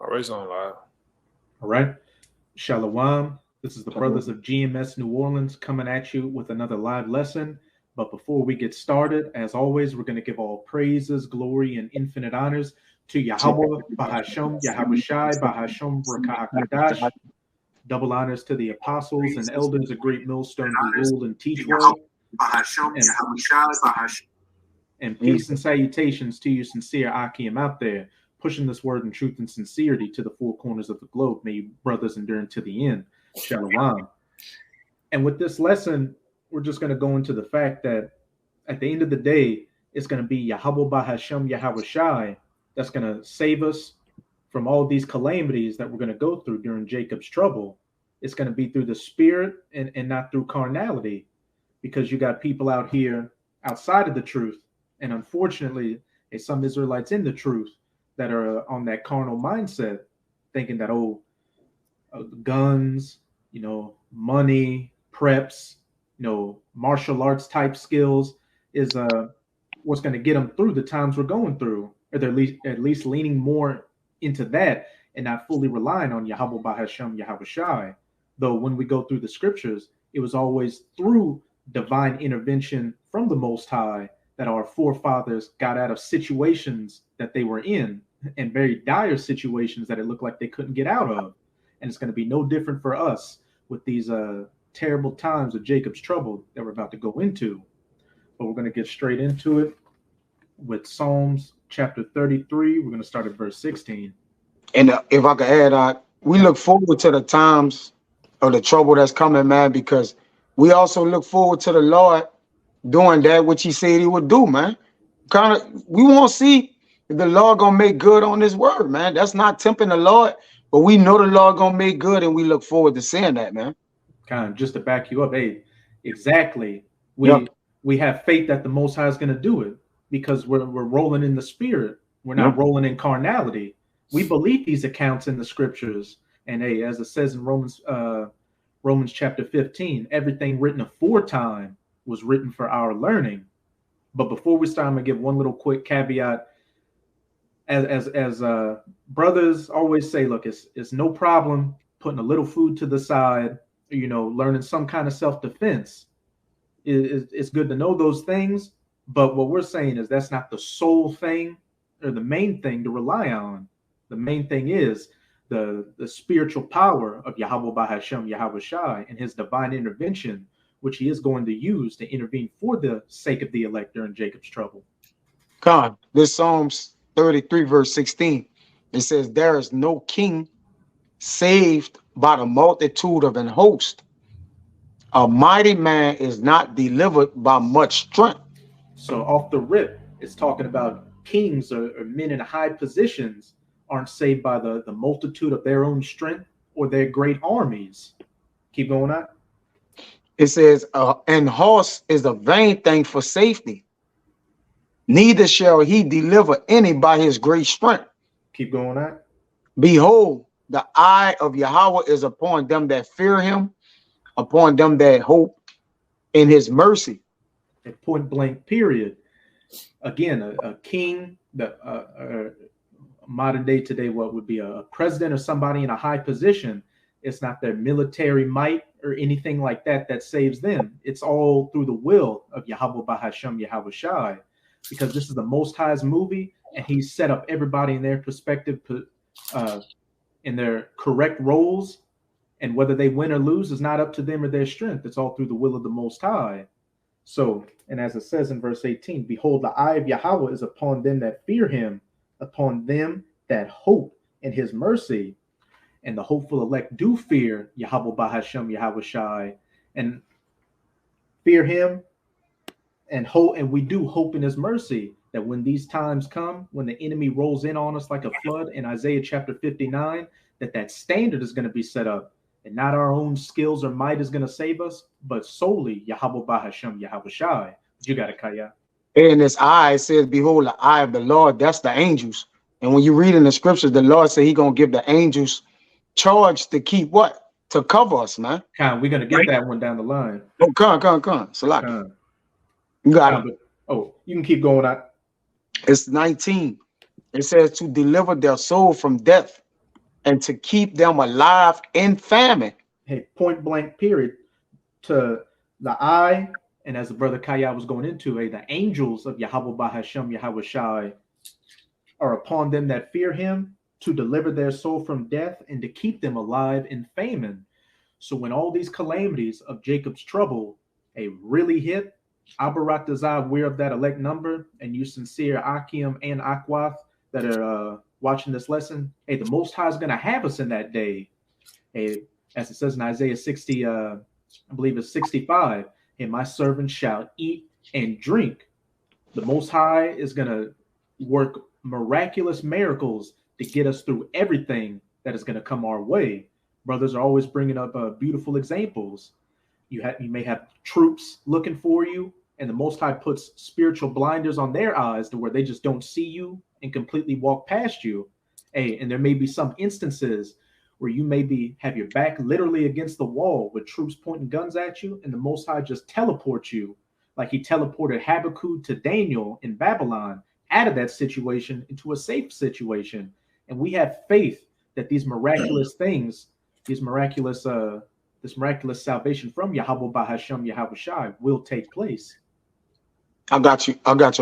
Always on live. All right. Shalom. This is the brothers of GMS New Orleans coming at you with another live lesson. But before we get started, as always, we're going to give all praises, glory, and infinite honors to Yahweh, Bahasham, Yahweh Shai, Bahasham, Rakahakadash. Double honors to the apostles and elders of Great Millstone who rule and teach well. And peace and salutations to you, sincere Akim out there, pushing this word in truth and sincerity to the four corners of the globe. May you brothers endure to the end. Shalom. And with this lesson, we're just going to go into the fact that at the end of the day, it's going to be Yahweh Bahasham Yahweh Shai that's going to save us from all these calamities that we're going to go through during Jacob's trouble. It's going to be through the spirit and not through carnality, because you got people out here outside of the truth. And unfortunately, there's some Israelites in the truth that are on that carnal mindset, thinking that, guns, money, preps, martial arts type skills is what's going to get them through the times we're going through, or they're at least leaning more into that and not fully relying on Yahweh Bahasham Yahweh Shai. Though when we go through the scriptures, it was always through divine intervention from the Most High that our forefathers got out of situations that they were in, and very dire situations that it looked like they couldn't get out of. And it's going to be no different for us with these terrible times of Jacob's trouble that we're about to go into. But we're going to get straight into it with Psalms chapter 33. We're going to start at verse 16. And if I could add, we look forward to the times of the trouble that's coming, man, because we also look forward to the Lord doing that which he said he would do, man. We won't see if the Lord gonna make good on his word, man. That's not tempting the Lord, but we know the Lord gonna make good, and we look forward to seeing that, man. Kind of just to back you up, hey, exactly. We have faith that the Most High is gonna do it, because we're rolling in the spirit. We're not rolling in carnality. We believe these accounts in the scriptures, and hey, as it says in Romans chapter 15, everything written aforetime was written for our learning. But before we start, I'm gonna give one little quick caveat. As brothers always say, look, it's no problem putting a little food to the side, learning some kind of self-defense. It's good to know those things, but what we're saying is that's not the sole thing or the main thing to rely on. The main thing is the spiritual power of Yahweh Bahasham Yahweh Shai and his divine intervention, which he is going to use to intervene for the sake of the elect during Jacob's trouble. God, this Psalms 33 verse 16, it says, there is no king saved by the multitude of an host. A mighty man is not delivered by much strength. So off the rip, it's talking about kings or men in high positions aren't saved by the multitude of their own strength or their great armies. Keep going on. It says, and horse is a vain thing for safety. Neither shall he deliver any by his great strength. Keep going on. Behold, the eye of Yahweh is upon them that fear him, upon them that hope in his mercy. At point blank, period. Again, a king, modern day today, what would be a president or somebody in a high position, it's not their military might or anything like that saves them. It's all through the will of Yahweh Bahasham Yahweh Shai, because this is the Most High's movie, and he's set up everybody in their perspective, in their correct roles, and whether they win or lose is not up to them or their strength. It's all through the will of the Most High. So, and as it says in verse 18, behold, the eye of Yahweh is upon them that fear him, upon them that hope in his mercy. And the hopeful elect do fear Yahweh Bahasham Yahweh Shai and fear him and hope, and we do hope in his mercy, that when these times come, when the enemy rolls in on us like a flood in Isaiah chapter 59, that standard is going to be set up, and not our own skills or might is going to save us, but solely Yahweh Bahasham Yahweh Shai. You got it, Kaya. And this eye says, behold, the eye of the Lord, that's the angels. And when you read in the scriptures, the Lord said he gonna give the angels charge to keep what? To cover us, man. We're gonna get that one down the line. Oh, come. Salaki. You got it. You can keep going out. It's 19. It says to deliver their soul from death and to keep them alive in famine. Hey, point blank period. To the eye, and as the brother Kaya was going into, the angels of Yahweh Bahashem Yahweh Shai are upon them that fear him, to deliver their soul from death and to keep them alive in famine. So when all these calamities of Jacob's trouble really hit, Abarak Dazai, aware of that elect number, and you sincere Akim and Akwath that are watching this lesson, the Most High is going to have us in that day. As it says in Isaiah 60, I believe it's 65, and my servants shall eat and drink. The Most High is going to work miraculous miracles to get us through everything that is going to come our way. Brothers are always bringing up beautiful examples. You may have troops looking for you, and the Most High puts spiritual blinders on their eyes to where they just don't see you and completely walk past you. And there may be some instances where you have your back literally against the wall with troops pointing guns at you, and the Most High just teleports you, like he teleported Habakkuk to Daniel in Babylon, out of that situation into a safe situation. And we have faith that these miraculous things, this miraculous salvation from Yahweh Bahashem Yahweh Shai will take place. I got you,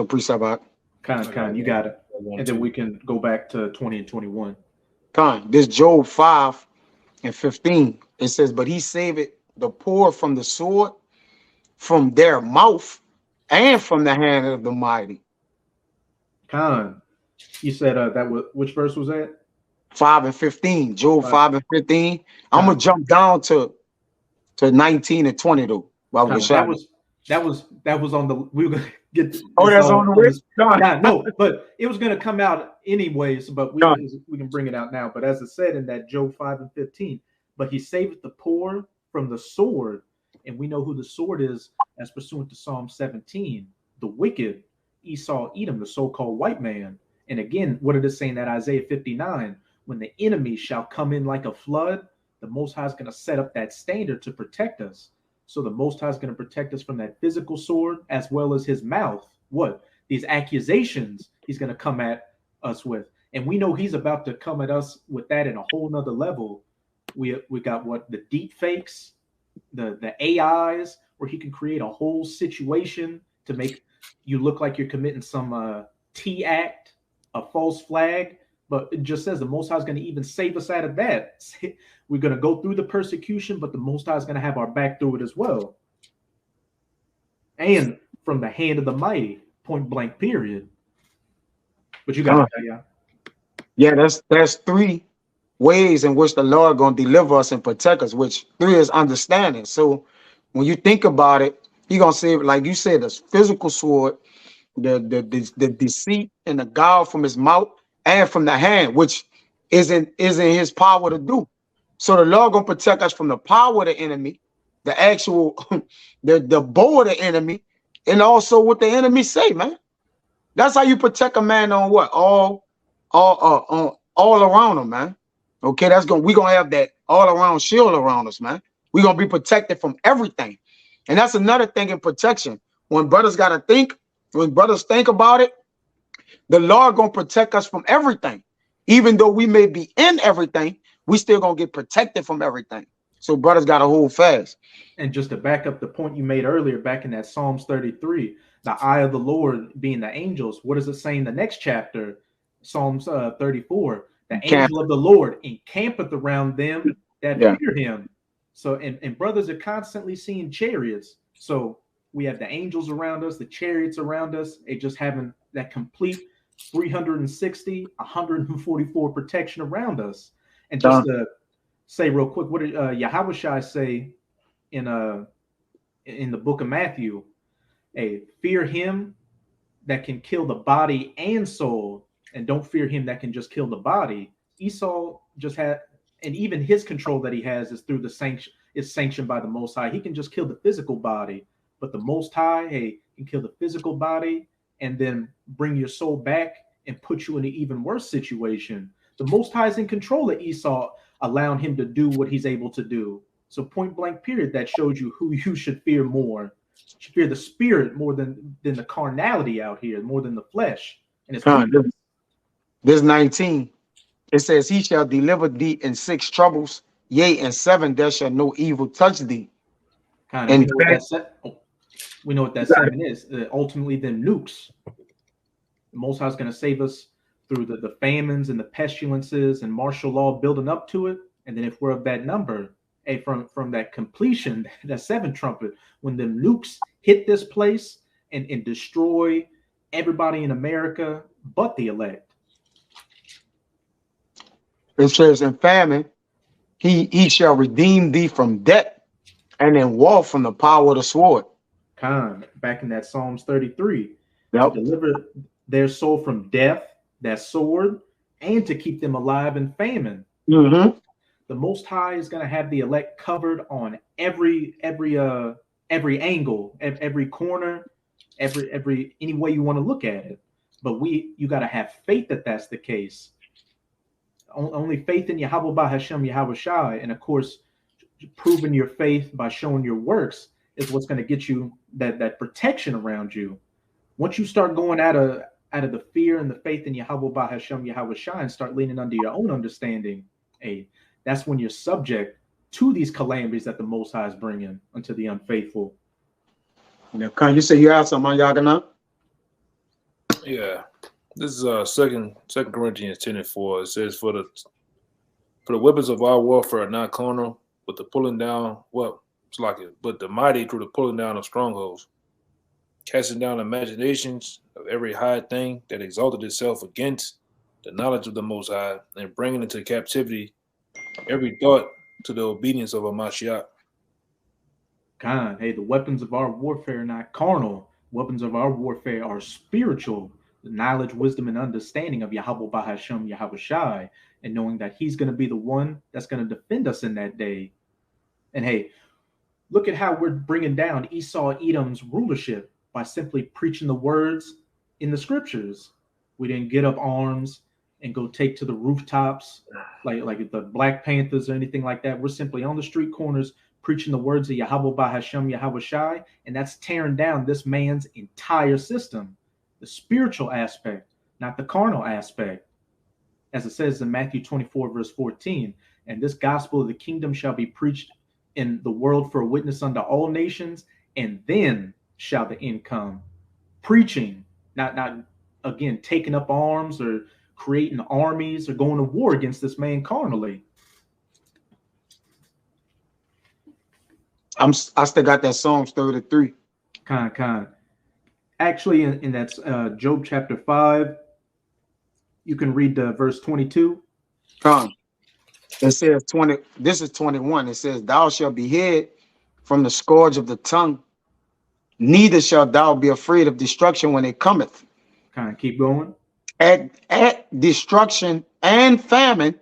precept. Khan, you got it. And then we can go back to 20 and 21. Khan, this Job 5 and 15, it says, but he saved the poor from the sword, from their mouth, and from the hand of the mighty. Khan, you said that was, which verse was that? 5 and 15, Job 5 and 15. I'm gonna jump down to 19 and 20 though. That was on the, we were gonna get. Oh, that's on the list. No, but it was gonna come out anyways. But we can bring it out now. But as it said in that Job 5 and 15, but he saveth the poor from the sword, and we know who the sword is as pursuant to Psalm 17. The wicked, Esau, Edom, the so-called white man. And again, what it is saying that Isaiah 59, when the enemy shall come in like a flood, the Most High is going to set up that standard to protect us. So the Most High is going to protect us from that physical sword, as well as his mouth. What? These accusations he's going to come at us with. And we know he's about to come at us with that in a whole nother level. We got what? The deep fakes, the AIs, where he can create a whole situation to make you look like you're committing some T-act, a false flag. But it just says the Most High is going to even save us out of that. We're going to go through the persecution, but the Most High is going to have our back through it as well. And from the hand of the mighty, point blank, period. But you got it, yeah, that's 3 ways in which the Lord going to deliver us and protect us, which 3 is understanding. So when you think about it, he going to say, like you said, this physical sword, the deceit and the guile from his mouth, and from the hand, which isn't his power to do. So the Lord gonna protect us from the power of the enemy, the actual the bow of the enemy, and also what the enemy say, man. That's how you protect a man on what? All around him, man. Okay, we're gonna have that all around shield around us, man. We're gonna be protected from everything. And that's another thing in protection. When brothers think about it, the Lord gonna protect us from everything. Even though we may be in everything, we still gonna get protected from everything. So brothers gotta hold fast. And just to back up the point you made earlier, back in that Psalms 33, the eye of the Lord being the angels. What does it say in the next chapter? Psalms 34. The angel of the Lord encampeth around them that fear him. So and brothers are constantly seeing chariots. So we have the angels around us, the chariots around us. It just having that complete 360, 144 protection around us. And just to say real quick, what did Yahweh Shai say in the book of Matthew? Fear him that can kill the body and soul, and don't fear him that can just kill the body. Esau just had, and even his control that he has is through sanctioned by the Most High. He can just kill the physical body, but the Most High, can kill the physical body and then bring your soul back and put you in an even worse situation. The Most High is in control of Esau, allowing him to do what he's able to do. So point blank period, that shows you who you should fear more. You should fear the spirit more than the carnality out here, more than the flesh. And it's this 19. It says, he shall deliver thee in 6 troubles, yea, in 7 there shall no evil touch thee. Kind of, we know what that 7 is. Ultimately, then nukes. The Most High is going to save us through the famines and the pestilences and martial law building up to it. And then if we're of that number, hey, from that completion, that 7th trumpet, when the nukes hit this place and destroy everybody in America but the elect. It says, in famine, he shall redeem thee from debt, and in war from the power of the sword. Back in that Psalms 33. Yep. To deliver their soul from death, that sword, and to keep them alive in famine. Mm-hmm. The Most High is going to have the elect covered on every angle, every corner, every any way you want to look at it. But you got to have faith that that's the case. Only faith in Yahweh Bahashem Yahweh Shai, and of course, proving your faith by showing your works is what's going to get you that protection around you. Once you start going out of the fear and the faith in Yahweh Bahashem Yahweh Shai and start leaning under your own understanding, hey, that's when you're subject to these calamities that the Most High is bringing unto the unfaithful. Now, can you say you have something, Yagana? Yeah. This is Second Corinthians 10:4. It says, for the weapons of our warfare are not carnal, but the pulling down, but the mighty through the pulling down of strongholds, casting down imaginations of every high thing that exalted itself against the knowledge of the Most High, and bringing into captivity every thought to the obedience of a Mashiach. Hey, the weapons of our warfare are not carnal. Weapons of our warfare are spiritual. The knowledge, wisdom, and understanding of Yahweh Bahashem Yahweh Shai, and knowing that he's going to be the one that's going to defend us in that day. And hey, look at how we're bringing down Esau Edom's rulership by simply preaching the words in the scriptures. We didn't get up arms and go take to the rooftops like the Black Panthers or anything like that. We're simply on the street corners preaching the words of Yahweh Bahashem Yahweh Shai, and that's tearing down this man's entire system. The spiritual aspect, not the carnal aspect. As it says in Matthew 24, verse 14, and this gospel of the kingdom shall be preached in the world for a witness unto all nations, and then shall the end come. Preaching, not again, taking up arms or creating armies or going to war against this man carnally. I still got that Psalms 33. Actually, in that Job chapter 5, you can read verse 22. It says 20. This is 21. It says, thou shalt be hid from the scourge of the tongue, neither shalt thou be afraid of destruction when it cometh. Keep going. At destruction and famine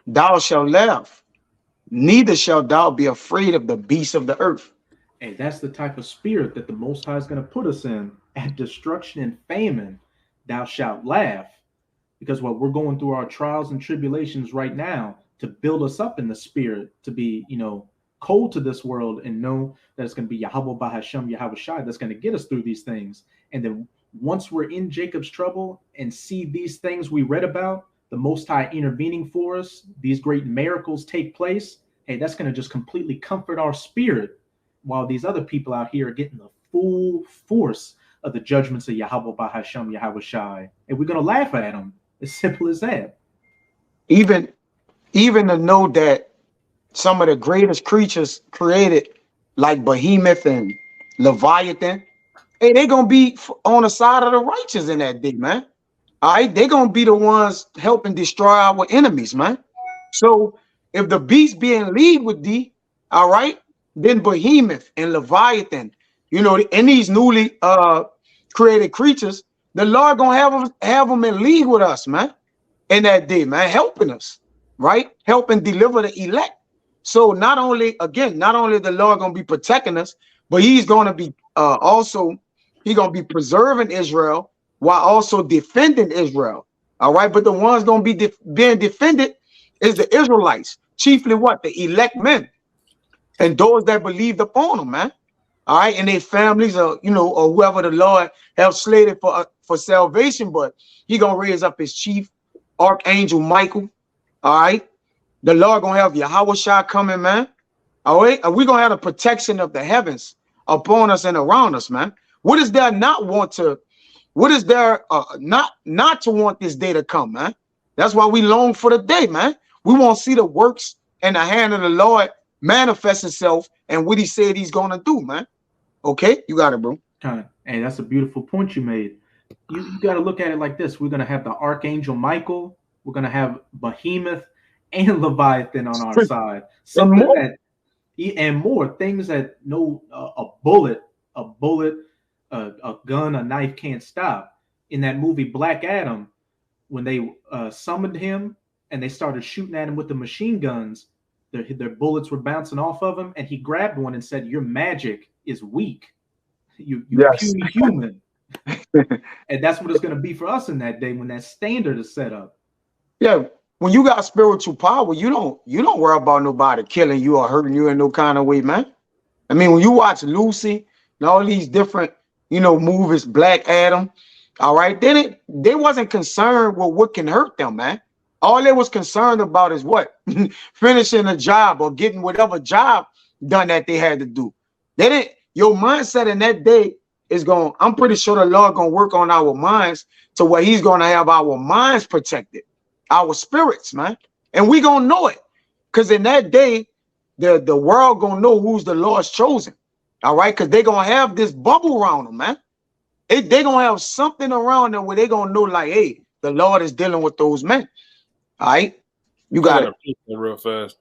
thou shalt laugh, neither shalt thou be afraid of the beasts of the earth. Hey, that's the type of spirit that the Most High is going to put us in. At destruction and famine, thou shalt laugh. Because what we're going through our trials and tribulations right now to build us up in the spirit, to be, cold to this world and know that it's going to be Yahweh Bahashem Yahweh Shai that's going to get us through these things. And then once we're in Jacob's trouble and see these things we read about, the Most High intervening for us, these great miracles take place, hey, that's going to just completely comfort our spirit, while these other people out here are getting the full force of the judgments of Yahweh Bahashem Yahweh Shai. And we're going to laugh at them. As simple as that. Even to know that some of the greatest creatures created, like Behemoth and Leviathan, hey, they're going to be on the side of the righteous in that day, man. All right, they're going to be the ones helping destroy our enemies, man. So if the beast being lead with thee, all right, then Behemoth and Leviathan, and these newly created creatures, the Lord gonna have them in league with us, man, in that day, man, helping us, right? Helping deliver the elect. So not only the Lord gonna be protecting us, but he's gonna be preserving Israel while also defending Israel. All right, but the ones gonna be being defended is the Israelites, chiefly what? The elect men and those that believed upon them, man. All right, and their families, or whoever the Lord have slated for salvation, but he gonna raise up his chief archangel Michael, All right. The Lord gonna have Yahweh Shai coming, man. All right. And we're gonna have the protection of the heavens upon us and around us, man. What is there what is there not to want this day to come, man? That's why we long for the day, man. We want to see the works and the hand of the Lord manifest itself and what he said he's gonna do, man. Okay, you got it, bro. And that's a beautiful point you made. You got to look at it like this. We're going to have the Archangel Michael. We're going to have Behemoth and Leviathan on our side. Something that, and more things that a bullet, a gun, a knife can't stop. In that movie Black Adam, when they summoned him and they started shooting at him with the machine guns, their bullets were bouncing off of him, and he grabbed one and said, "Your magic is weak. You Yes. puny human." And that's what it's going to be for us in that day when that standard is set up. Yeah, when you got spiritual power, you don't worry about nobody killing you or hurting you in no kind of way, man. I mean, when you watch Lucy and all these different, movies, Black Adam, all right, then they wasn't concerned with what can hurt them, man. All they was concerned about is what? Finishing a job or getting whatever job done that they had to do. They didn't. Your mindset in that day is going. I'm pretty sure the Lord gonna work on our minds to where He's gonna have our minds protected, our spirits, man, and we gonna know it, because in that day, the world gonna know who's the Lord's chosen. All right, because they gonna have this bubble around them, man. They gonna have something around them where they gonna know, like, hey, the Lord is dealing with those men. All right, you got it real fast.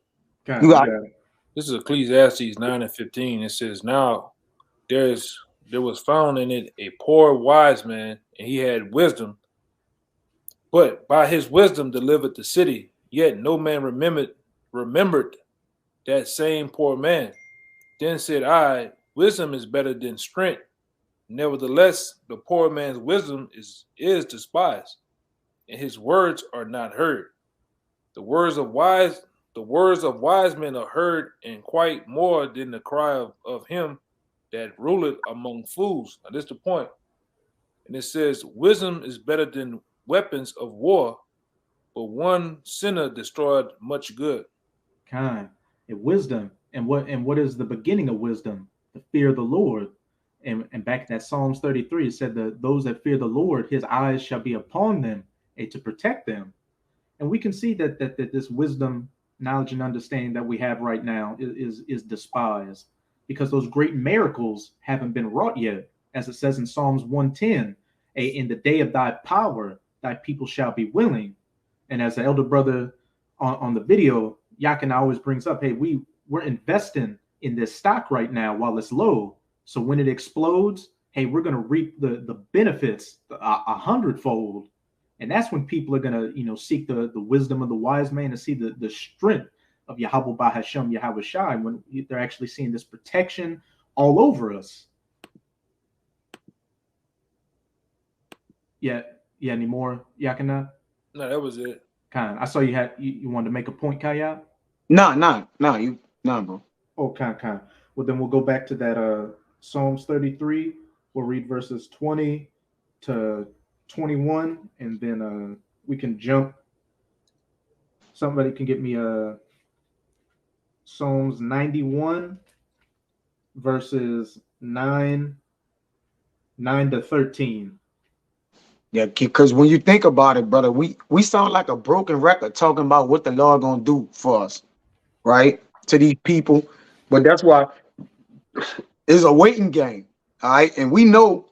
You got it. This is Ecclesiastes 9:15. It says, "Now there was found in it a poor wise man, and he had wisdom, but by his wisdom delivered the city. Yet no man remembered that same poor man. Then said I, wisdom is better than strength. Nevertheless, the poor man's wisdom is despised, and his words are not heard. The words of wise men are heard, and quite more than the cry of him that ruleth among fools." Now, this is the point. And it says, "Wisdom is better than weapons of war, but one sinner destroyed much good." And wisdom, and what is the beginning of wisdom? The fear of the Lord. And back in that Psalms 33, it said that those that fear the Lord, his eyes shall be upon them, and to protect them. And we can see that this wisdom, knowledge, and understanding that we have right now is despised, because those great miracles haven't been wrought yet. As it says in Psalms 110, in the day of thy power, thy people shall be willing. And as the elder brother on the video, Yakin always brings up, hey, we're investing in this stock right now while it's low. So when it explodes, hey, we're going to reap the benefits a hundredfold. And that's when people are going to, seek the wisdom of the wise man and see the strength of Yahweh Bahashem, Yahweh Shai, when they're actually seeing this protection all over us. Yeah, any more, Yakina? No, that was it. I saw you wanted to make a point, Kaya? No, bro. Oh, well, then we'll go back to that Psalms 33. We'll read verses 20 to 21, and then we can jump. Somebody can get me Psalms 91 verses 9 to 13. Yeah, because when you think about it, brother, we sound like a broken record talking about what the Lord gonna do for us, right? To these people. But that's why it's a waiting game. All right. And we know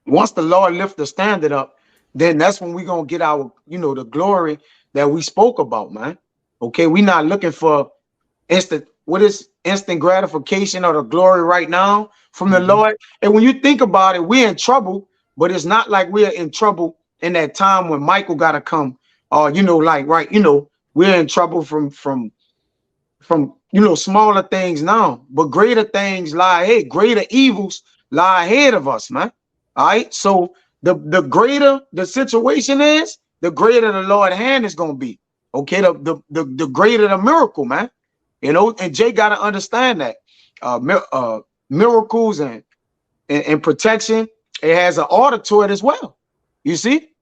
once the Lord lifts the standard up, then that's when we're gonna get our, the glory that we spoke about, man. Okay, we're not looking for instant gratification or the glory right now from the Lord. And when you think about it, we're in trouble, but it's not like we're in trouble in that time when Michael gotta come, or we're in trouble from smaller things now, but greater things lie ahead, greater evils lie ahead of us, man. All right, so the greater the situation is, the greater the Lord's hand is gonna be. Okay, the greater the miracle, man. And Jay got to understand that miracles and protection, it has an order to it as well. You see,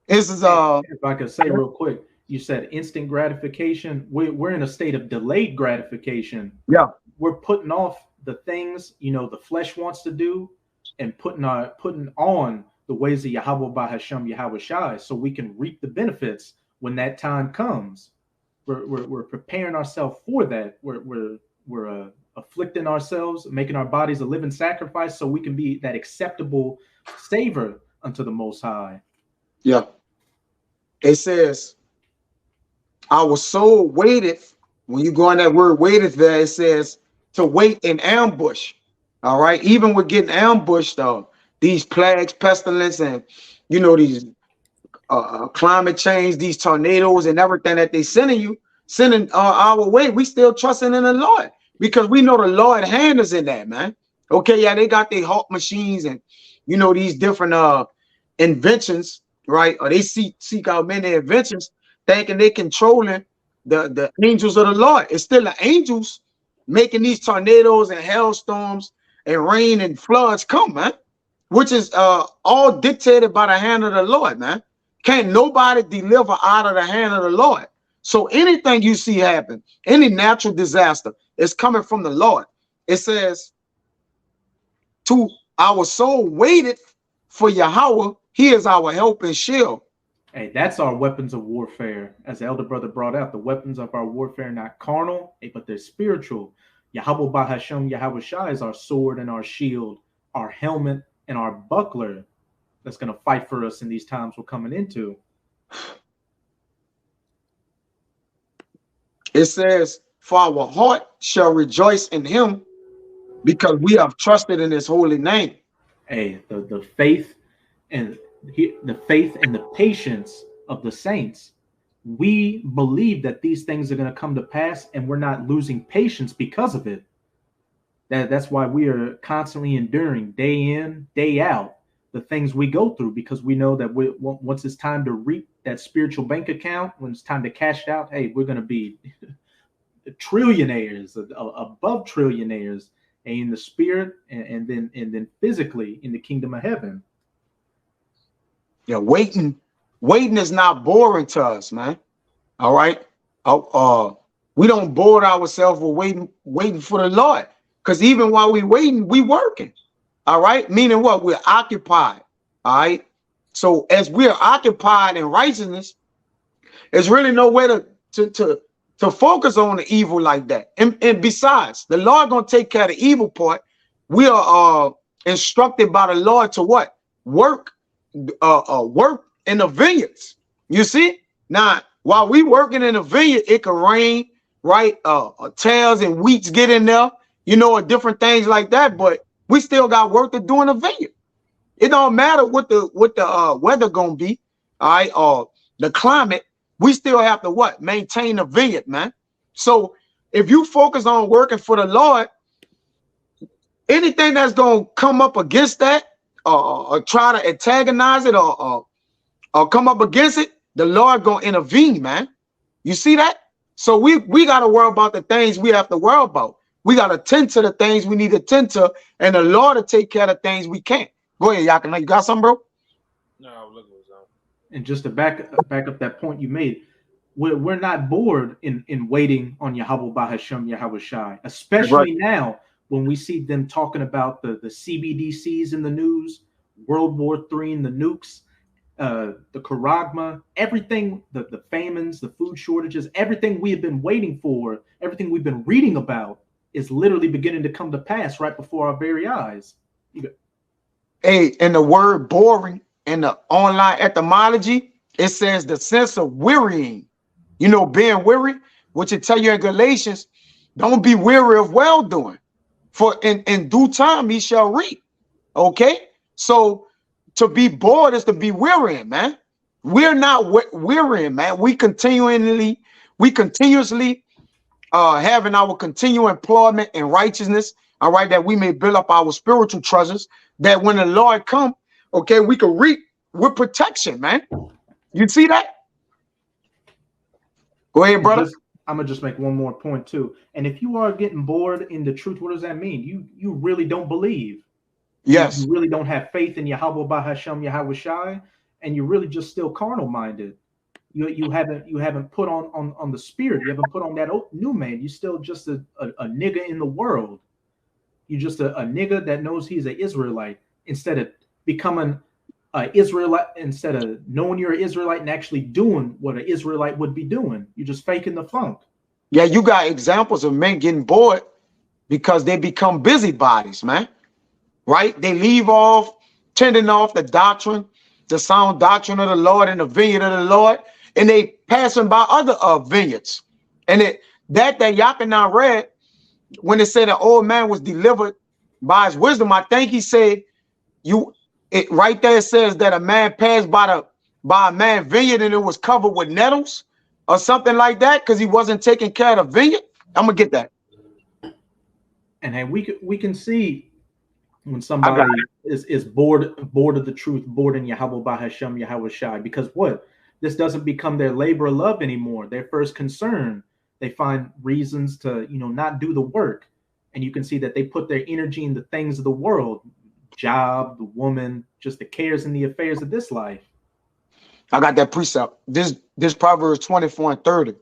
this is if I could say real quick, You said instant gratification. We're in a state of delayed gratification. Yeah. We're putting off the things, the flesh wants to do, and putting on the ways of Yahweh Bahasham Yahweh Shai, so we can reap the benefits when that time comes. We're preparing ourselves for that. We're afflicting ourselves, making our bodies a living sacrifice, so we can be that acceptable savor unto the Most High. Yeah. It says, our soul waiteth. When you go on that word waiteth there, it says to wait in ambush. All right. Even with getting ambushed, these plagues, pestilence, and these climate change, these tornadoes and everything that they sending our way, we still trusting in the Lord because we know the Lord hand is in that, man. Okay, yeah, they got their hawk machines and these different inventions, right? Or they seek out many inventions, thinking they controlling the angels of the Lord. It's still the angels making these tornadoes and hailstorms and rain and floods come, man, which is all dictated by the hand of the Lord, man. Can't nobody deliver out of the hand of the Lord. So anything you see happen, any natural disaster, is coming from the Lord. It says, to our soul waited for Yahweh. He is our help and shield. Hey, that's our weapons of warfare. As the elder brother brought out, the weapons of our warfare are not carnal, but they're spiritual. Yahweh Bahasham Yahweh Shai is our sword and our shield, our helmet and our buckler that's going to fight for us in these times we're coming into. It says, for our heart shall rejoice in him because we have trusted in his holy name. Hey, the faith and the patience of the saints. We believe that these things are going to come to pass, and we're not losing patience because of it. That's why we are constantly enduring day in, day out the things we go through, because we know that once it's time to reap that spiritual bank account, when it's time to cash it out, hey, we're going to be trillionaires, above trillionaires, in the spirit and then physically in the kingdom of heaven. Yeah, waiting is not boring to us, man. All right. We don't bore ourselves with waiting for the Lord, because even while we waiting, we working. All right. Meaning what? We're occupied. All right. So as we are occupied in righteousness, there's really no way to focus on the evil like that. And besides, the Lord gonna take care of the evil part. We are instructed by the Lord to what? Work in the vineyards. You see? Now, while we working in the vineyard, it can rain, right? Tares and wheats get in there, different things like that. But we still got work to do in the vineyard. It don't matter what the weather gonna be, all right, or the climate. We still have to what? Maintain the vineyard, man. So if you focus on working for the Lord, anything that's gonna come up against that, or try to antagonize it, or come up against it, the Lord gonna intervene, man. You see that? So we gotta worry about the things we have to worry about. We gotta tend to the things we need to tend to, and the Lord to take care of the things we can't. Go ahead, Yakin. You got something, bro? No, look what's up. And just to back up that point you made, we're not bored in waiting on Yahweh Bahasham Yahweh Shai, especially now when we see them talking about the CBDCs in the news, World War III and the nukes, the Karagma, everything, the famines, the food shortages, everything we have been waiting for, everything we've been reading about is literally beginning to come to pass right before our very eyes. Hey, and the word boring in the online etymology, it says the sense of wearying. Being weary, which it tell you in Galatians, don't be weary of well doing, for in due time he shall reap. Okay, so to be bored is to be wearying, man. We're not wearying, man. We continuously having our continual employment in righteousness, all right, that we may build up our spiritual treasures, that when the Lord come, okay, we can reap with protection, man. You see that? Go ahead, brother. I'm gonna just make one more point too. And if you are getting bored in the truth, what does that mean? You really don't believe. Yes. You really don't have faith in Yahweh Bahasham Yahweh Shai, and you're really just still carnal minded. You haven't put on the spirit. You haven't put on that new man. You still just a nigga in the world. You're just a nigga that knows he's an Israelite instead of becoming an Israelite, instead of knowing you're an Israelite and actually doing what an Israelite would be doing. You're just faking the funk. Yeah, you got examples of men getting bored because they become busybodies, man. Right? They leave off, tending off the doctrine, the sound doctrine of the Lord and the vineyard of the Lord, and they passing by other vineyards. And that Yachanan read, when it said the old man was delivered by his wisdom, I think he said right there it says that a man passed by a man vineyard and it was covered with nettles or something like that because he wasn't taking care of the vineyard. I'm gonna get that. And hey, we can see when somebody is bored of the truth, bored in Yahweh Bahashem, Yahweh Shai, because what? This doesn't become their labor of love anymore. Their first concern. They find reasons to, not do the work. And you can see that they put their energy in the things of the world, job, the woman, just the cares and the affairs of this life. I got that precept. This Proverbs 24 and 30.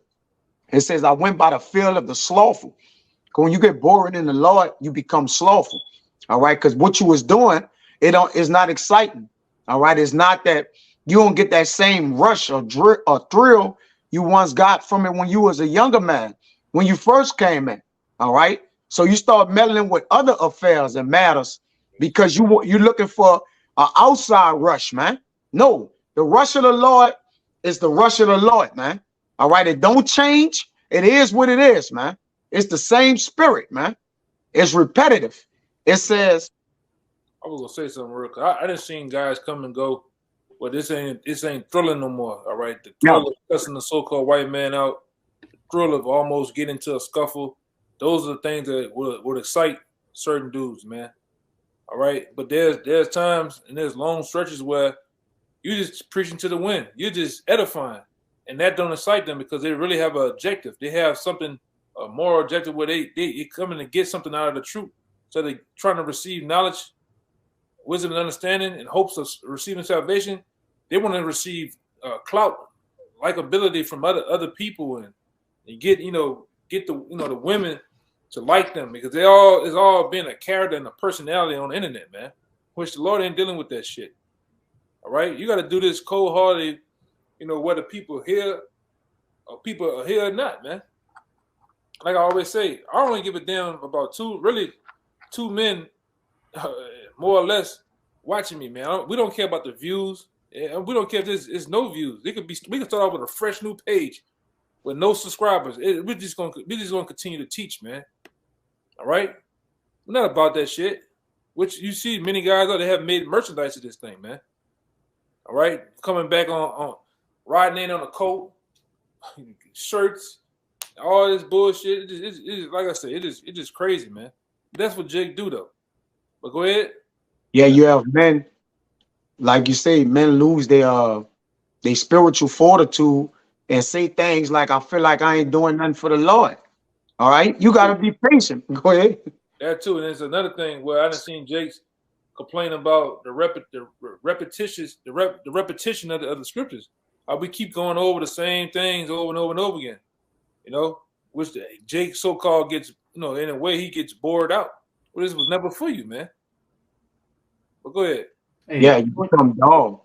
It says, I went by the field of the slothful. When you get bored in the Lord, you become slothful. All right. Because what you was doing, it's not exciting. All right. It's not that you don't get that same rush or thrill you once got from it when you was a younger man, when you first came in. All right. So you start meddling with other affairs and matters because you're looking for an outside rush, man. No, the rush of the Lord is the rush of the Lord, man. All right. It don't change. It is what it is, man. It's the same spirit, man. It's repetitive. It says, I was gonna say something real quick. I done seen guys come and go. Well, this ain't thrilling no more. All right, the thrill of cussing the so-called white man out, the thrill of almost getting into a scuffle. Those are the things that would excite certain dudes, man. All right, but there's times and there's long stretches where you just preaching to the wind. You're just edifying, and that don't excite them because they really have an objective. They have something, a moral objective where they coming to get something out of the truth. So they trying to receive knowledge, wisdom, and understanding in hopes of receiving salvation. They want to receive clout, likability from other people, and get the women to like them because it's all being a character and a personality on the internet, man. Which the Lord ain't dealing with that shit. All right, you got to do this cold-hearted, whether people hear or people are here or not, man. Like I always say, I don't give a damn about two men, more or less, watching me, man. We don't care about the views. And we don't care if there's no views. We can start off with a fresh new page with no subscribers. We're just gonna continue to teach, man. All right, we're not about that shit. Which you see many guys they have made merchandise of this thing, man. All right, coming back on riding in on a coat, shirts, all this bullshit. It's like I said, it's just crazy, man. That's what Jake do though. But go ahead. Yeah, you have men, like you say, men lose their spiritual fortitude and say things like, I feel like I ain't doing nothing for the Lord. All right, you got to be patient. Go ahead. That too, and there's another thing where I done seen Jake's complain about the repetition of the scriptures. We keep going over the same things over and over and over again. Which Jake so-called gets, in a way he gets bored out. Well, this was never for you, man. But go ahead. Yeah, you become dog.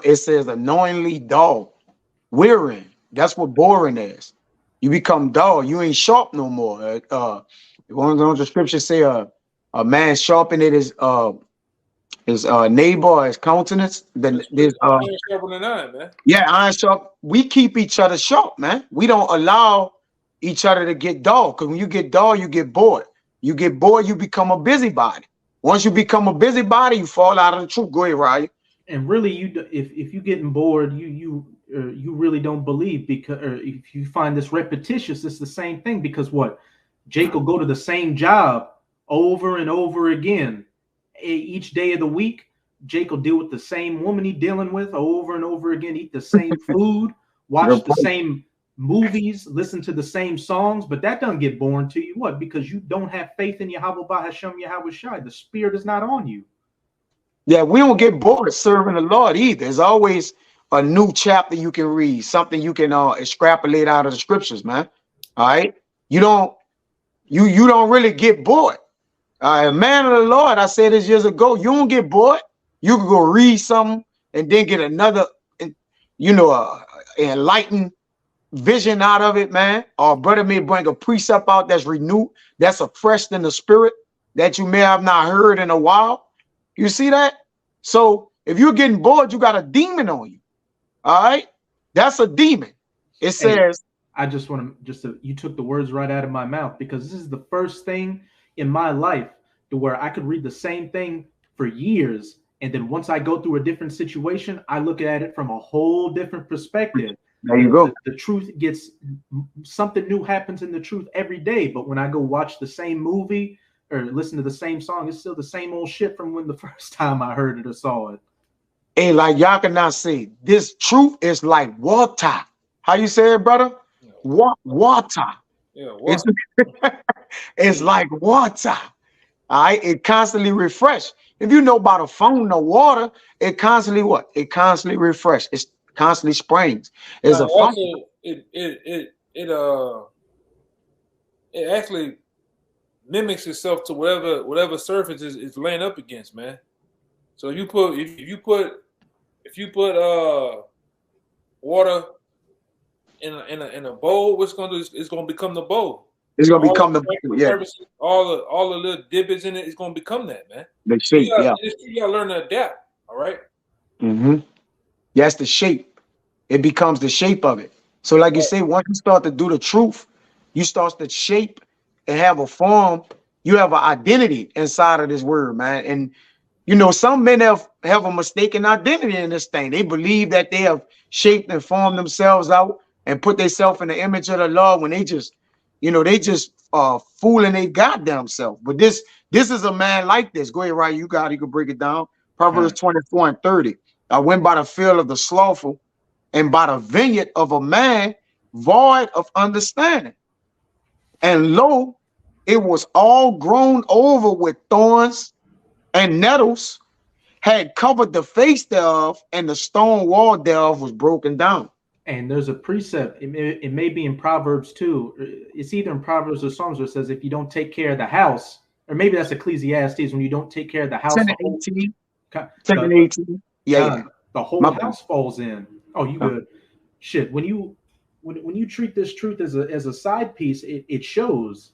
It says unknowingly dog. Wearing. That's what boring is. You become dull. You ain't sharp no more. One of the scriptures say a man sharpened his neighbor or his countenance. Then there's iron sharper than iron, man. Yeah, iron sharp. We keep each other sharp, man. We don't allow each other to get dull. Because when you get dull, you get bored. You get bored, you become a busybody. Once you become a busybody, you fall out of the truth. Go ahead, Ryan. And really, if you're getting bored, you really don't believe, because if you find this repetitious, it's the same thing. Because what? Jake will go to the same job over and over again. Each day of the week, Jake will deal with the same woman he's dealing with over and over again, eat the same food, watch the same movies, listen to the same songs, but that doesn't get boring to you. What? Because you don't have faith in Yahweh Bahashem Yahweh Shai. The spirit is not on you. Yeah, we don't get bored serving the Lord either. It's always a new chapter you can read, something you can extrapolate out of the scriptures, man. All right. You don't really get bored. Man of the Lord, I said this years ago, you don't get bored. You can go read something and then get another, enlightened vision out of it, man. Or brother may bring a precept out that's renewed, that's afreshed in the spirit that you may have not heard in a while. You see that? So if you're getting bored, you got a demon on you. All right, that's a demon. It says, I just want to you took the words right out of my mouth, because this is the first thing in my life to where I could read the same thing for years, and then once I go through a different situation, I look at it from a whole different perspective. There you go. The truth gets, something new happens in the truth every day. But when I go watch the same movie or listen to the same song, it's still the same old shit from when the first time I heard it or saw it. Hey, like y'all cannot say, this truth is like water. How you say it, brother? Water. Yeah, water. It's like water. All right, it constantly refresh. If you know about a phone or water, it constantly what? It constantly refresh. It's constantly springs. It's also it actually mimics itself to whatever surface is laying up against, man. So if you put water in a bowl, what's gonna do? It's gonna become the bowl. It's gonna become the all the little divots in it. It's gonna become that, man. The shape, you gotta learn to adapt. All right. Mm-hmm. That's the shape. It becomes the shape of it. So, like you say, once you start to do the truth, you start to shape and have a form. You have an identity inside of this word, man. And some men have a mistaken identity in this thing. They believe that they have shaped and formed themselves out and put themselves in the image of the Lord when they just fooling their goddamn self. But this is a man like this. Go ahead, right? You can break it down. Proverbs 24 and 30. I went by the field of the slothful and by the vineyard of a man void of understanding. And lo, it was all grown over with thorns and nettles, had covered the face thereof, and the stone wall thereof was broken down. And there's a precept, it may be in Proverbs too. It's either in Proverbs or Psalms where it says, if you don't take care of the house, or maybe that's Ecclesiastes, when you don't take care of the house. 10:18. 10:18. Yeah. The whole house falls in. Oh, you good. Shit. When you treat this truth as a side piece, it shows.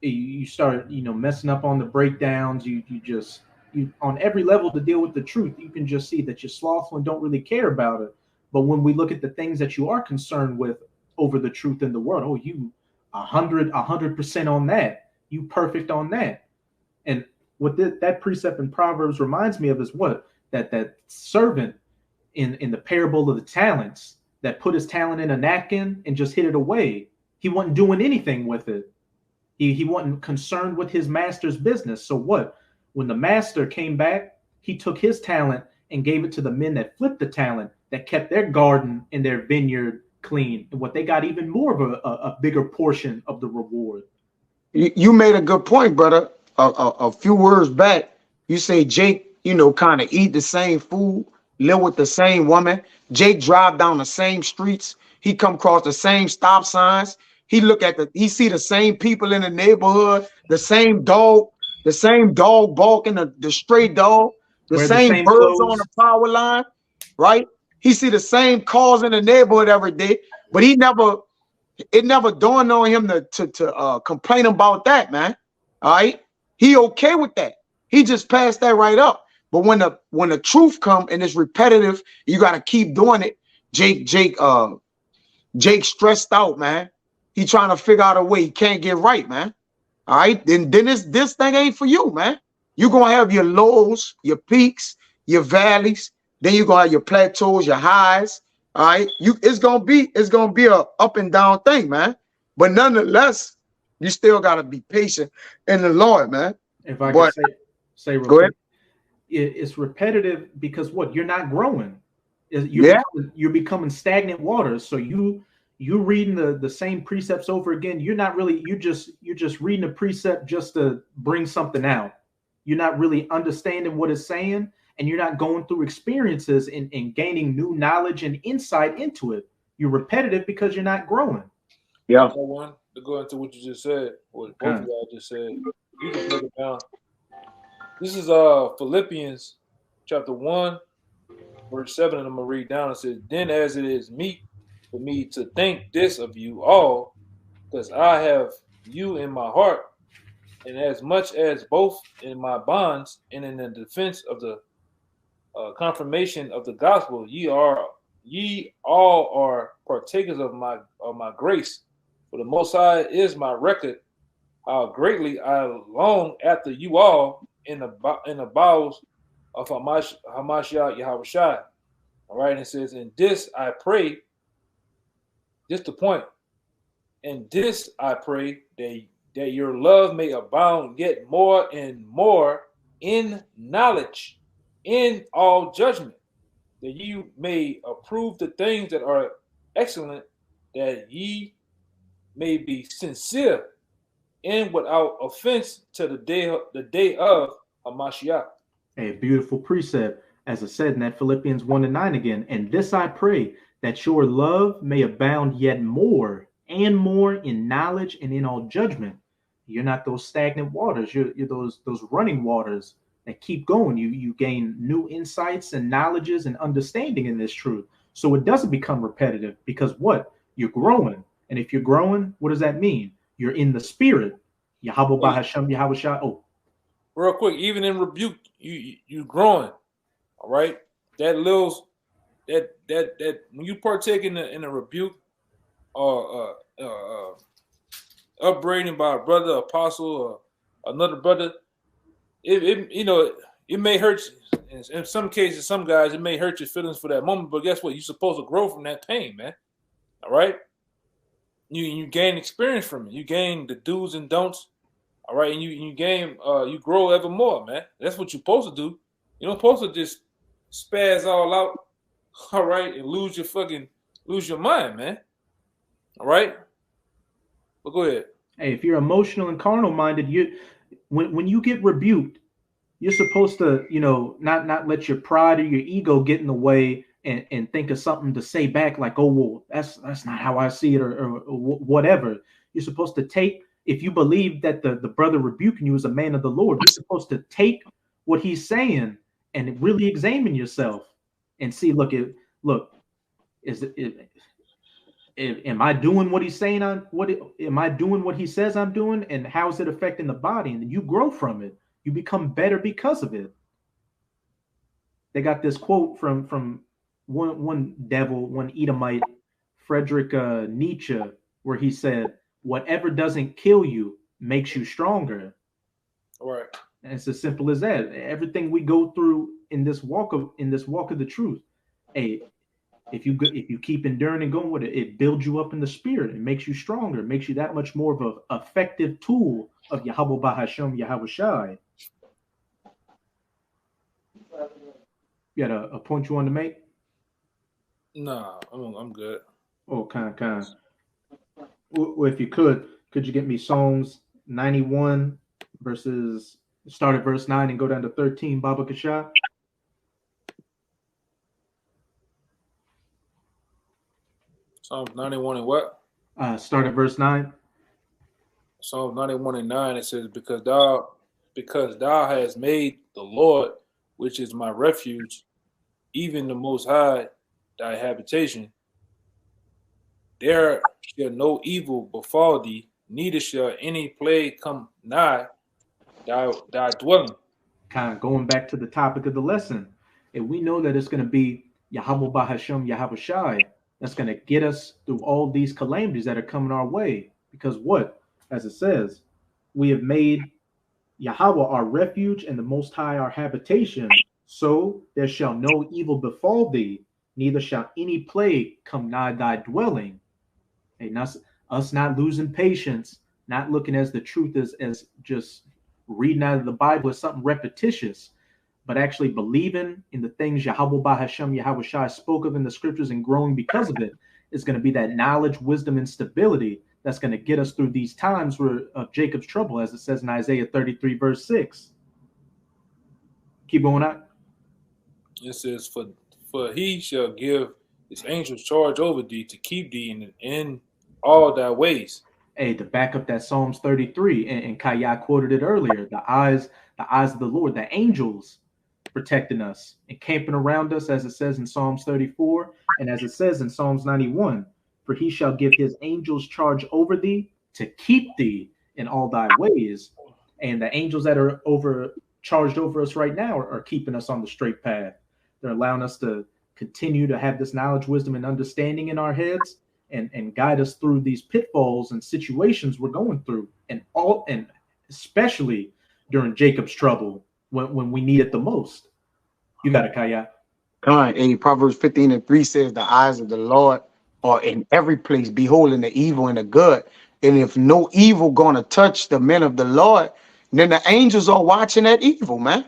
You start, messing up on the breakdowns. You on every level to deal with the truth, you can just see that you're slothful and don't really care about it. But when we look at the things that you are concerned with over the truth in the world, oh, you 100% on that. You perfect on that. And what that precept in Proverbs reminds me of is what? That servant in the parable of the talents that put his talent in a napkin and just hid it away. He wasn't doing anything with it. He wasn't concerned with his master's business. So what? When the master came back, he took his talent and gave it to the men that flipped the talent, that kept their garden and their vineyard clean. And what they got even more of a bigger portion of the reward. You made a good point, brother. A few words back, you say Jake, kind of eat the same food, live with the same woman. Jake drive down the same streets. He come across the same stop signs. He he see the same people in the neighborhood, the same dog barking, the stray dog, the same birds clothes on the power line, right? He see the same cars in the neighborhood every day, but it never dawned on him to complain about that, man. All right, he okay with that. He just passed that right up. But when the truth come and it's repetitive, you got to keep doing it. Jake stressed out, man. He trying to figure out a way he can't get right, man. All right, then this thing ain't for you, man. You're gonna have your lows, your peaks, your valleys. Then you're gonna have your plateaus, your highs. All right, it's gonna be a up and down thing, man. But nonetheless, you still gotta be patient in the Lord, man. If I can say real quick, it's repetitive because what? You're not growing. You're becoming stagnant waters. So you're reading the same precepts over again. You're not really, you're just reading a precept just to bring something out. You're not really understanding what it's saying. and you're not going through experiences and gaining new knowledge and insight into it. You're repetitive because you're not growing. Yeah. One to go into what you just said, what both of y'all just said. You can break it down. This is Philippians chapter 1, verse 7, and I'm gonna read down. It says, "Then as it is meet for me to think this of you all, because I have you in my heart, and as much as both in my bonds and in the defense of the confirmation of the gospel, ye all are partakers of my grace. For the Most High is my record, how greatly I long after you all in the bowels of Hamashiach Yahushua." All right, and it says, "In this I pray," this the point. "In this I pray that your love may abound yet more and more in knowledge, in all judgment, that you may approve the things that are excellent, that ye may be sincere and without offense to the day of Hamashiach." A beautiful precept, as I said in that Philippians 1:9 again. "And this I pray, that your love may abound yet more and more in knowledge and in all judgment." You're not those stagnant waters. You're those running waters that keep going. You gain new insights and knowledges and understanding in this truth. So it doesn't become repetitive, because what? You're growing. And if you're growing, what does that mean? You're in the spirit. Yahweh Bahasham Yahushua. Oh, Real quick, even in rebuke, you growing. All right, that when you partake in a rebuke or upbraiding by a brother, apostle, or another brother, it may hurt you. In some cases, some guys, it may hurt your feelings for that moment, but guess what? You're supposed to grow from that pain, man. All right, you gain experience from it. You gain the do's and don'ts. All right, and you gain you grow ever more, man. That's what you're supposed to do. You're not supposed to just spaz all out, all right, and lose your mind, man. All right, but go ahead. Hey, if you're emotional and carnal minded, when you get rebuked, you're supposed to, not let your pride or your ego get in the way and think of something to say back, like, "Oh, well, that's not how I see it," or whatever. You're supposed to take, if you believe that the brother rebuking you is a man of the Lord, you're supposed to take what he's saying and really examine yourself and see, am I doing what he's saying? Am I doing what he says I'm doing? And how is it affecting the body? And you grow from it. You become better because of it. They got this quote from one Edomite, Friedrich Nietzsche, where he said, "Whatever doesn't kill you makes you stronger." All right. And it's as simple as that. Everything we go through in this walk of the truth, hey, if you keep enduring and going with it, it builds you up in the spirit. It makes you stronger. It makes you that much more of an effective tool of Yahweh Bahasham Yahushai. You got a point you want to make? Nah, I'm good. Oh, kind. Well, if you could you get me Psalms 91 start at verse 9 and go down to 13, Baba Kasha? Psalms 91 and what? Start at verse 9. Psalms 91 and 9, it says, because thou hast made the Lord, which is my refuge, even the Most High, thy habitation. There shall no evil befall thee, neither shall any plague come nigh thy dwelling. Kind of going back to the topic of the lesson. And we know that it's going to be Yahweh Bahasham Yahushai that's going to get us through all these calamities that are coming our way. Because what? As it says, we have made Yahweh our refuge and the Most High our habitation. So there shall no evil befall thee, neither shall any plague come nigh thy dwelling. And us not losing patience, not looking as the truth as just reading out of the Bible as something repetitious, but actually believing in the things Yahweh Bahasham Yahushai spoke of in the scriptures and growing because of it is going to be that knowledge, wisdom, and stability that's going to get us through these times of Jacob's trouble, as it says in Isaiah 33, verse 6. Keep going on. It says, for he shall give his angels charge over thee to keep thee in all thy ways. Hey, to back up that Psalms 33, and Kaya quoted it earlier, the eyes of the Lord, the angels protecting us and camping around us, as it says in Psalms 34, and as it says in Psalms 91, for he shall give his angels charge over thee to keep thee in all thy ways. And the angels that are charged over us right now are keeping us on the straight path. They're allowing us to continue to have this knowledge, wisdom, and understanding in our heads, and guide us through these pitfalls and situations we're going through, and especially during Jacob's trouble when we need it the most. You got it, Kaya. All right, and Proverbs 15:3 says, the eyes of the Lord are in every place, beholding the evil and the good. And if no evil gonna touch the men of the Lord, then the angels are watching that evil, man.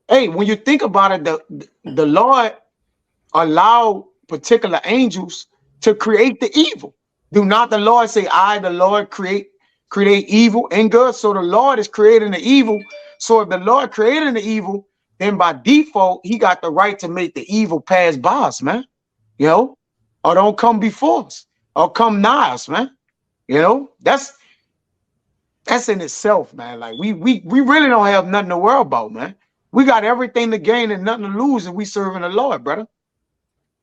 Hey, when you think about it, the Lord allowed particular angels to create the evil. Do not the Lord say, I, the Lord, create evil and good? So the Lord is creating the evil. So if the Lord created the evil, then by default, he got the right to make the evil pass by us, man. You know, or don't come before us, or come nigh us, man. You know, that's in itself, man. Like we really don't have nothing to worry about, man. We got everything to gain and nothing to lose, and we serving the Lord, brother.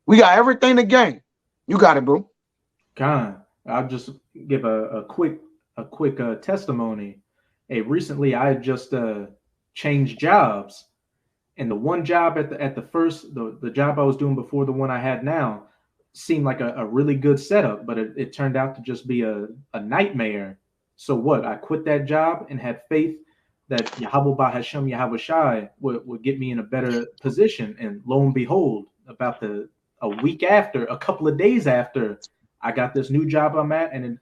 We got everything to gain. You got it, bro. Con, I'll just give a quick testimony. Hey, recently I just changed jobs, and the one job at the first the job I was doing before the one I had now seemed like a really good setup, but it turned out to just be a nightmare. So what? I quit that job and had faith that Yahweh Bahashem Yahweh Shai would get me in a better position, and lo and behold, about a week after, a couple of days after, I got this new job I'm at, and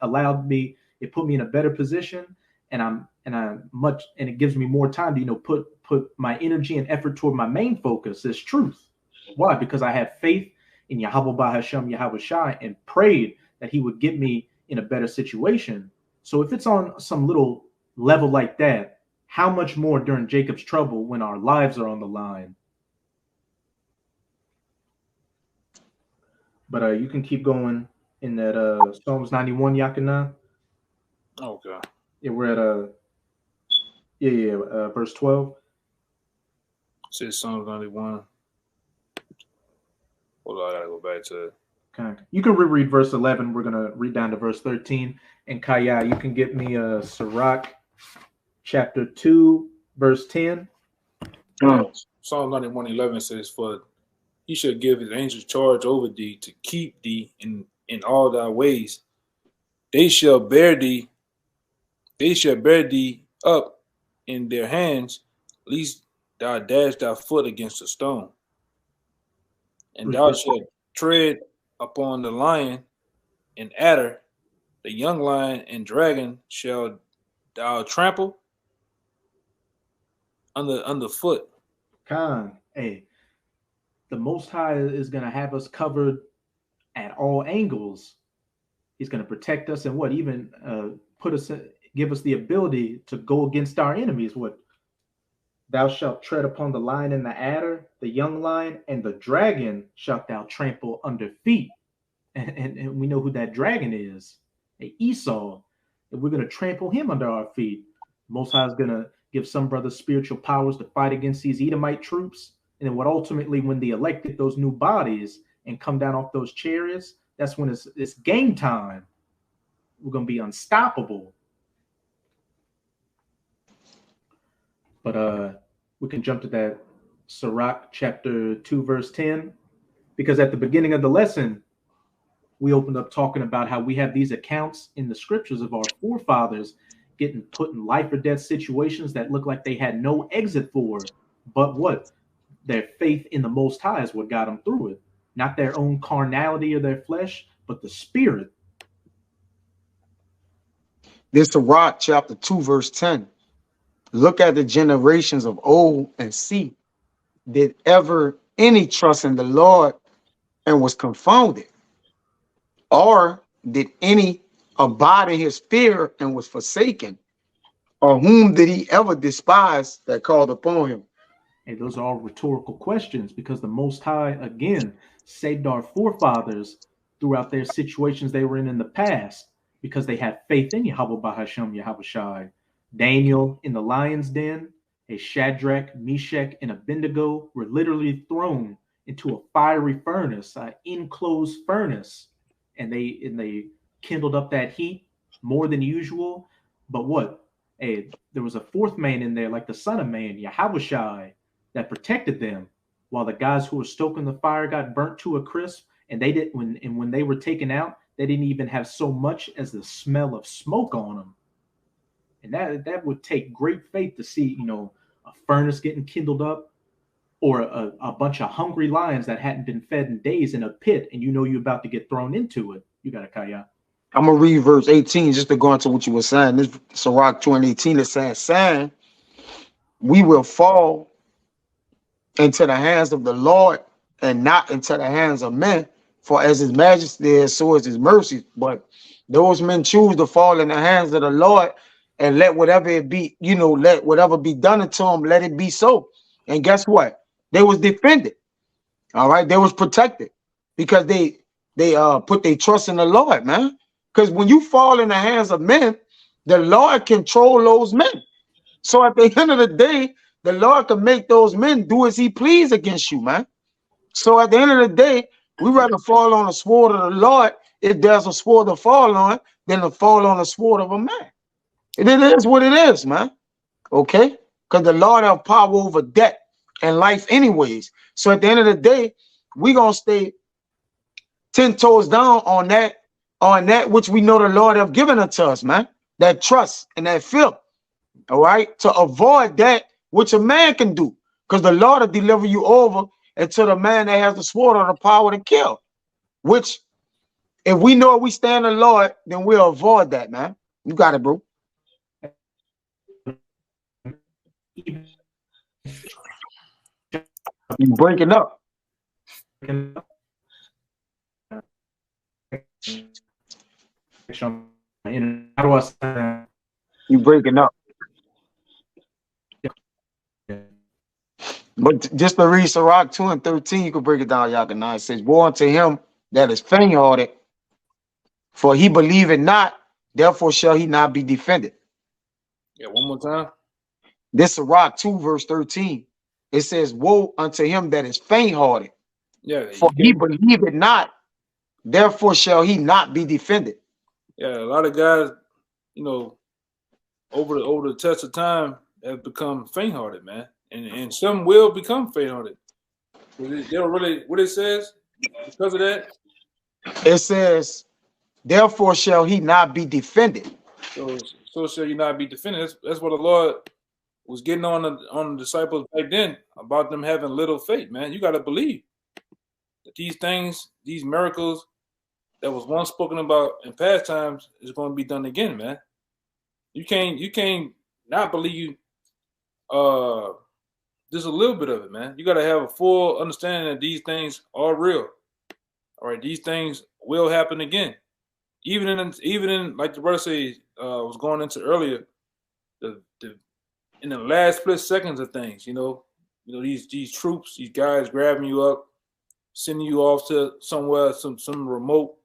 it put me in a better position, and it gives me more time to, put my energy and effort toward my main focus is truth. Why? Because I had faith in Yahweh Bahashem Yahweh Shai and prayed that he would get me in a better situation. So if it's on some little level like that, how much more during Jacob's trouble when our lives are on the line? But you can keep going in that Psalms 91, Yakina. Okay. Yeah, we're at verse 12. It says Psalms 91. Hold on, I gotta go back to it. Okay. You can reread verse 11. We're gonna read down to verse 13. And Kaya, you can get me Sirach chapter 2, verse 10. Psalm 91:11 says, for he shall give his angels charge over thee to keep thee in all thy ways. They shall bear thee up in their hands, lest thou dash thy foot against a stone. And thou shalt tread upon the lion and adder, the young lion and dragon shall thou trample underfoot. Khan, hey, the Most High is going to have us covered at all angles. He's going to protect us and even give us the ability to go against our enemies. What? Thou shalt tread upon the lion and the adder, the young lion, and the dragon shalt thou trample under feet. And we know who that dragon is, Esau. And we're going to trample him under our feet. Most High is going to give some brothers spiritual powers to fight against these Edomite troops. And then when they elect those new bodies and come down off those chariots, that's when it's game time. We're going to be unstoppable. But we can jump to that Sirach chapter 2, verse 10, because at the beginning of the lesson, we opened up talking about how we have these accounts in the scriptures of our forefathers getting put in life or death situations that look like they had no exit for, but what? Their faith in the Most High is what got them through it. Not their own carnality or their flesh, but the spirit. This is Sirach chapter 2, verse 10. Look at the generations of old and see, did ever any trust in the Lord and was confounded? Or did any abide in his fear and was forsaken? Or whom did he ever despise that called upon him? And those are all rhetorical questions because the Most High, again, saved our forefathers throughout their situations they were in the past because they had faith in Yahweh Bahasham Yahweh Shai. Daniel in the lion's den, a Shadrach, Meshach, and Abednego were literally thrown into a fiery furnace, an enclosed furnace, and they kindled up that heat more than usual. But what? Hey, there was a fourth man in there, like the Son of Man, Yahweh Shai, that protected them, while the guys who were stoking the fire got burnt to a crisp. And they didn't when they were taken out, they didn't even have so much as the smell of smoke on them. And that would take great faith to see, a furnace getting kindled up, or a bunch of hungry lions that hadn't been fed in days in a pit, and you're about to get thrown into it. You got it, Kaya. I'm gonna read verse 18 just to go into what you were saying. This Sirach 2:18 is saying, we will fall into the hands of the Lord and not into the hands of men. For as his majesty is, so is his mercy. But those men choose to fall in the hands of the Lord and let whatever it be, let whatever be done unto them, let it be so. And guess what? They was defended. All right, they was protected because they put their trust in the Lord, man. Because when you fall in the hands of men, the Lord control those men. So at the end of the day, the Lord can make those men do as he please against you, man. So at the end of the day, we rather fall on the sword of the Lord, if there's a sword to fall on, than to fall on the sword of a man. It is what it is, man. Okay? Because the Lord have power over death and life anyways. So at the end of the day, we're going to stay 10 toes down on that which we know the Lord have given unto us, man. That trust and that fear. All right? To avoid that which a man can do. Because the Lord will deliver you over unto the man that has the sword or the power to kill. Which, if we know we stand the Lord, then we'll avoid that, man. You got it, bro. You breaking up. You breaking up. But just to read Sirach 2:13, you can break it down, Yakanai. It says, woe unto him that is faint-hearted, for he believeth not, therefore shall he not be defended. Yeah, one more time. This Sirach 2 verse 13. It says, woe unto him that is faint-hearted. Yeah, for he believeth not, therefore shall he not be defended. Yeah, a lot of guys, over the test of time have become faint-hearted, man. And some will become faint-hearted. They'll really, what it says, because of that? It says, therefore shall he not be defended. So shall you not be defended. That's what the Lord was getting on the disciples back then, about them having little faith, man. You got to believe that these things, these miracles that was once spoken about in past times is going to be done again, man. You can't not believe just a little bit of it, man. You got to have a full understanding that these things are real. All right, these things will happen again. Even in like the brother said, was going into earlier, in the last split seconds of things, these troops, these guys grabbing you up, sending you off to somewhere, some remote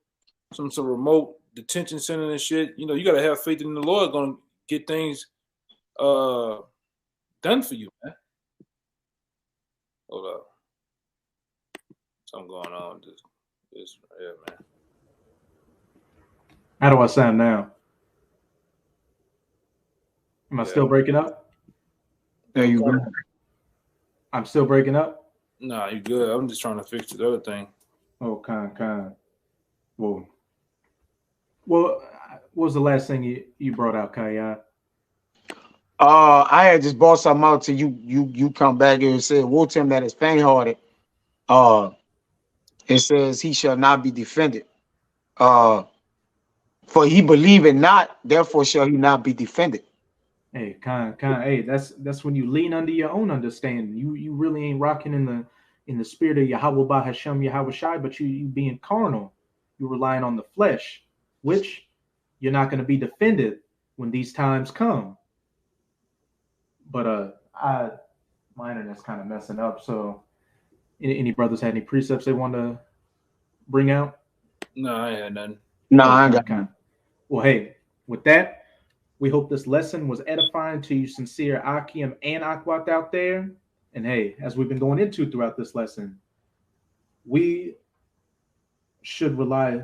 detention center and shit. You got to have faith in the Lord going to get things done for you, man. Hold up. Something going on. This yeah, man. How do I sound now? Am I still breaking up? There you go. I'm still breaking up? Nah, you good. I'm just trying to fix the other thing. Oh, kind. Well, what was the last thing you brought out, Kaya? I had just brought something out to you come back here and said, woe to him that is faint-hearted. It says he shall not be defended. For he believeth not, therefore shall he not be defended. Hey, hey, that's when you lean under your own understanding. You really ain't rocking in the spirit of Yahweh Bahasham Yahweh Shai, but you being carnal. You're relying on the flesh, which you're not going to be defended when these times come. But My internet's kind of messing up. So, any brothers had any precepts they want to bring out? No, I ain't had nothing. Nah, I ain't got Okay. Well, hey, with that, we hope this lesson was edifying to you, sincere Akim and Akwat out there. And hey, as we've been going into throughout this lesson, we should rely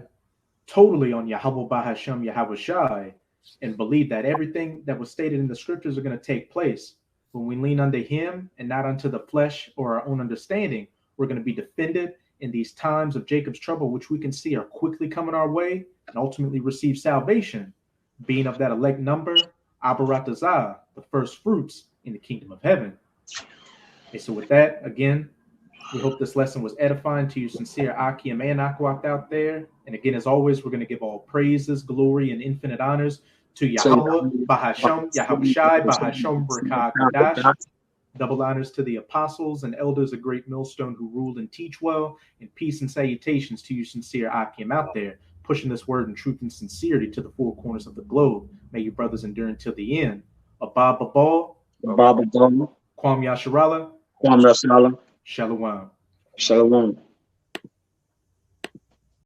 totally on Yahweh Bahashem, Yahweh Shai, and believe that everything that was stated in the scriptures are going to take place. When we lean unto him and not unto the flesh or our own understanding, we're going to be defended in these times of Jacob's trouble, which we can see are quickly coming our way, and ultimately receive salvation, being of that elect number, Abaratazah, the first fruits in the kingdom of heaven. Okay, so with that, again, we hope this lesson was edifying to you, sincere Akim and Akwat out there. And again, as always, we're going to give all praises, glory, and infinite honors to Yahweh, Bahashem, Yahweh Shai, Bahashem, Barakah, Kadash. Double honors to the apostles and elders of Great Millstone who rule and teach well, and peace and salutations to you, sincere Akim out there, pushing this word in truth and sincerity to the four corners of the globe. May you brothers endure until the end. Abba Babal, Baba Doma, Kwam Yasharala, Kwam Rasala, Shalom. Shalom.